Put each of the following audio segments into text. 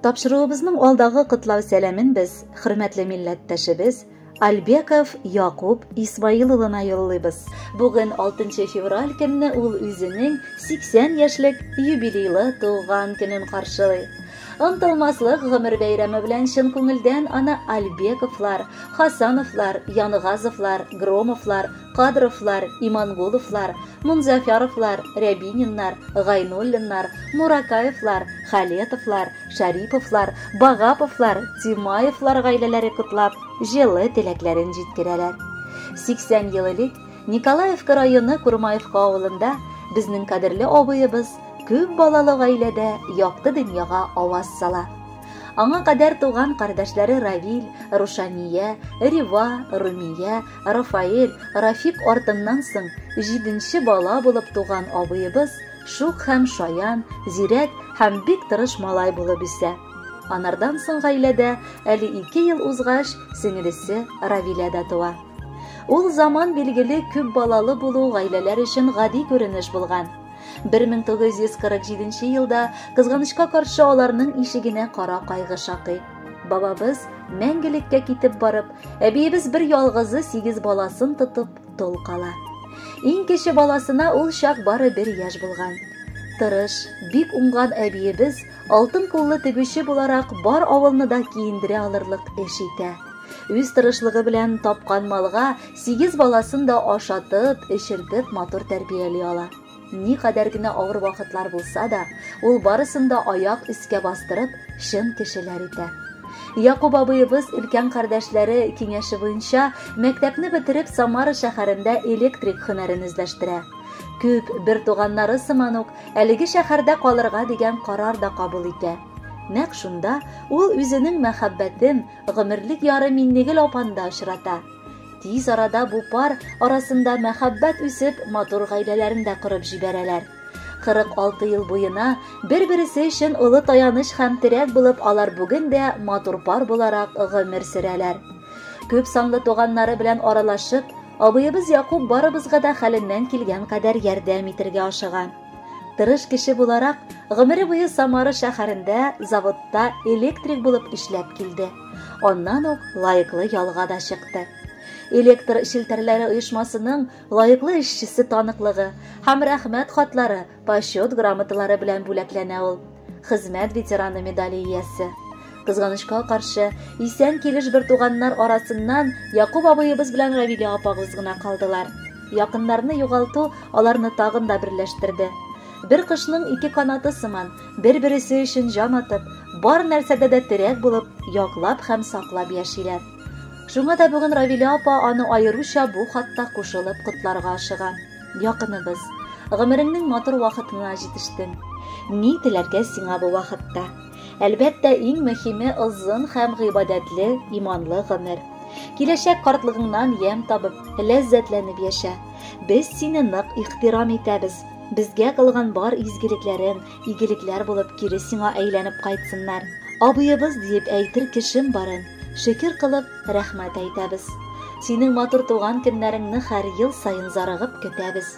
Тапшыруыбызның алдагы котлау сәламен без, хөрмәтле милләттәшебез, Альбеков Якуб Исмаил улына юллыйбыз. Бүген 6 февраль көнне ул үзенең 80 яшьлек юбилейлы туган көнен каршылый. Онтылмаслык гомер бәйрәме белән чын күңелдән аны Альбековлар, Хасановлар, Янгазовлар, Громовлар, Кадровлар, Имангуловлар, Мунзафяровлар, Рябининнар, Гайнуллиннар, Муракаевлар, Халетовлар, Шариповлар, Багаповлар, Тимаевлар гаиләләре котлап, җылы теләкләрен җиткерәләр. 80 ел элек Николаевка районы Курмаевка авылында безнең кадерле абыебыз күп балалы гаиләдә якты дөньяга аваз сала. Аңа кадәр туган кардәшләре Равил, Рушания, Рива, Румия, Рафаэль, Рафик артыннан соң 7нче бала булып туган абыебыз шук һәм шаян, зирәк һәм бик тырыш малай булып үсә. Анардан соң гаиләдә әле 2 ел узгач сеңелесе Равилә дә туа. Ул заман билгеле күп балалы булу гаиләләр өчен гади күренеш булган. 1947 елда кызганычка каршы аларның ишегенә кара кайгы шакый. Бабабыз мәңгелеккә китеп барып, әбиебез бер ялгызы 8 баласын тотып тол кала. Иң кече баласына ул чак бары 1 яшь булган. Тырыш, бик уңган әбиебез алтын куллы тегүче буларак бар авылны да киендерә алырлык эш итә. Үз тырышлыгы белән тапкан малга 8 баласын да ашатып, эчертеп матур тәрбияли ала. Ни кадәр генә авыр вакытлар булса да, ул барысын да аяк искә бастырып, шын кешеләр итә. Якуб абыебыз өлкән кардәшләре киңәше буенча мәктәпне бетереп Самара шәһәрендә электрик һөнәрен үзләштерә. Күп бер туганнары сыман ук әлеге шәһәрдә калырга дигән карар да кабул итә. Нәкъ шунда ул үзенең мәхәббәтен гомерлек яры Миннегөл апанда очрата. Тиз арада бу пар арасында мәхәббәт үсеп, матур гаиләләрендә корып җибәрәләр. 46 ел буена бер-берсе өчен улы таяныч һәм терәк булып, алар бүген дә матур пар буларак гомер сөрәләр. Күп санлы туганнары белән аралашып, абыебыз Якуб барыбызга да хәленнән килгән кадәр ярдәм итәргә ашыган. Тырыш кеше буларак, гомере буе Самара шәһәрендә заводта электрик булып эшләп килде. Аннан ук лаеклы ялга да чыкты. Электр шелтәрләре оешмасының лаеклы эшчесе таныклыгы һәм рәхмәт хатлары, почет грамоталары белән бүләкләнә ул. Хезмәт ветераны медале иясе. Кызганычка каршы, исән килеш бер туганнар арасыннан Якуб абыебыз белән Равилә апагыз гына калдылар. Якыннарны югалту аларны тагын да берләштерде. Бер кошның 2 канаты сыман, бер-берсе өчен җан атып, бар нәрсәдә дә терәк булып, яклап һәм саклап яшиләр. Шуңа да бүген Равилә апа аны айрыуча бу хатта кушылып котларга ашыга. Якыныбыз, гомереңнең матур вакытына җитештең. Ни теләргә сиңа бу вакытта? Әлбәттә, иң мөһиме озын һәм гыйбадәтле, иманлы гомер. Киләчәк картлыгыңнан ям табып, ләззәтләнеп яшә. Без сине нык ихтирам итәбез. Безгә кылган бар изгелекләрең игелекләр булып кире сиңа әйләнеп кайтсыннар. Абыебыз дип әйтер кешем барын. Шөкер кылып, рәхмәт әйтәбез. Синең матур туган көннәреңне һәр ел сайын зарыгып көтәбез.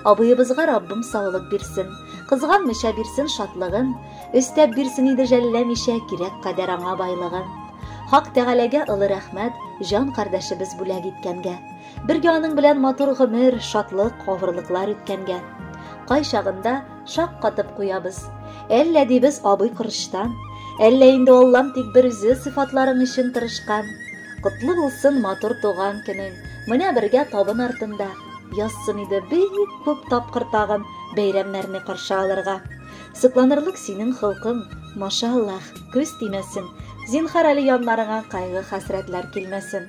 Абыебызга Раббым саулык бирсен, кызганмыйча бирсен шатлыгын, өстәп бирсен иде жәлләмичә кирәк кадәр аңа байлыгын. Хак Тәгаләгә олы рәхмәт җан кардәшебез бүләк иткәнгә. Бергә аның белән матур гомер, шатлык, авырлыклар үткәнгә. Кай чагында шак катып куябыз. Әллә дибез абый кырыштан, әллә инде Аллам тик бер үзе сыйфатларың өчен тырышкан. Котлы булсын матур туган көнең. Менә бергә табын артында язсын иде бик күп тапкыр тагын бәйрәмнәрне каршы алырга. Сыкланырлык синең хылкың, машаллах, күз тимәсен. Зинһар әле яннарыңа кайгы хәсрәтләр килмәсен.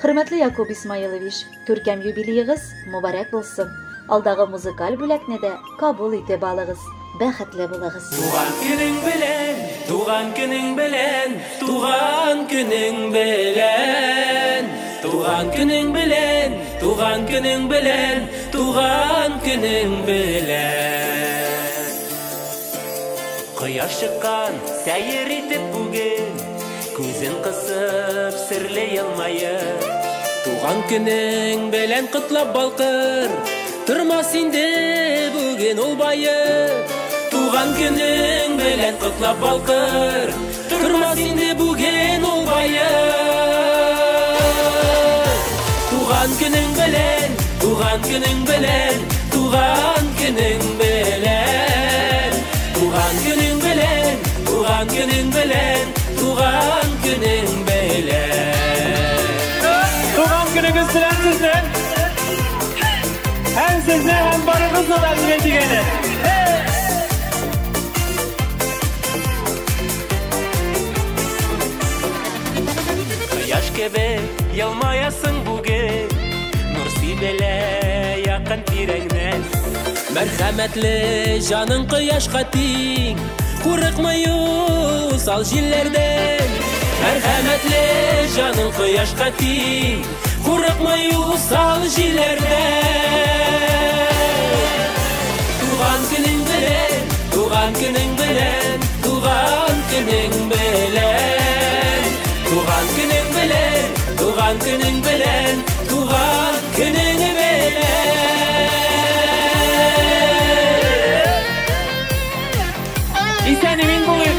Хөрмәтле Якуб Исмаилович, күркәм юбилеегыз мубарак булсын. Алдагы музыкаль бүләкне дә кабул итеп алыгыз. Бәхетле булыгыз. Туган көнең белән, туган көнең белән, туган көнең белән, туган көнең белән, туган көнең белән, туган көнең белән. Кояш чыккан, сәер итеп бүген, күзен кысып, серле елмаеп, туган көнең белән котлап балкыр, тормас инде бүген ул байып. туган күнең белән котлап балкыр, тормас инде бүген ул байыр. Туган күнең белән, туган күнең белән, туган күнең белән, туган күнең белән, туган күнең белән, туган күнең белән. Туган gününüz bilen sizden. Hem size hem barınızla da dileğini. Кояш кебек ялмаясың бүген, нур сибелә якын тирәңнән. Мәрхәмәтле җаның кояшка тиң, курыкмый усал җилләрдән. Мәрхәмәтле җаның кояшка тиң, курыкмый усал җилләрдән. Туган күнең белән, туган күнең белән, туган күнең белән, туган күнең белән, туган күнең белән, туган күнең белән. İsen emin bulur.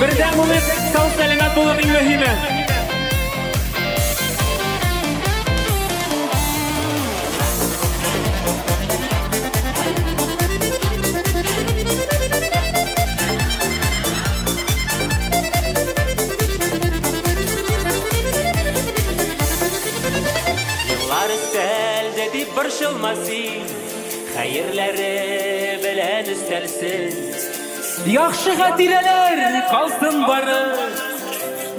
Birden bulur, sağ selamet bulur en mühimi. Yıllar üstelde deyip barışılmasın, hayırları belən üstelsin. Yaxşı xatireler kalsın barı,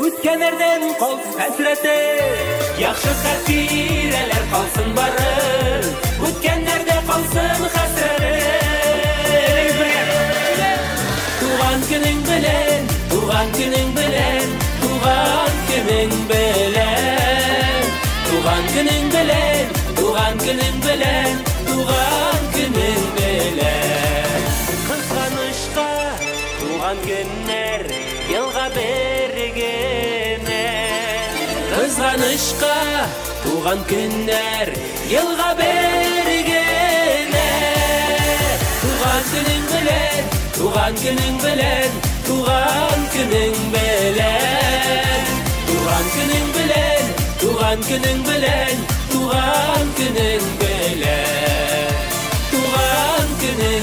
ötkenlerden kalsın həsreti. Yaxşı xatireler kalsın barı, ötkenlerde kalsın həsreti. Tuğan günün belən, tuğan günün belən, tuğan günün belən, tuğan günün belən, tuğan günün belən, tuğan günün belən. Kızganışqa tuğan günler yılga bergene. Kızganışqa tuğan günler yılga bergene. Tuğan günün belən, tuğan günün belən, tuğan günün belən, tuğan günün belən, tuğan günün belən, tuğan günün belən, tuğan günün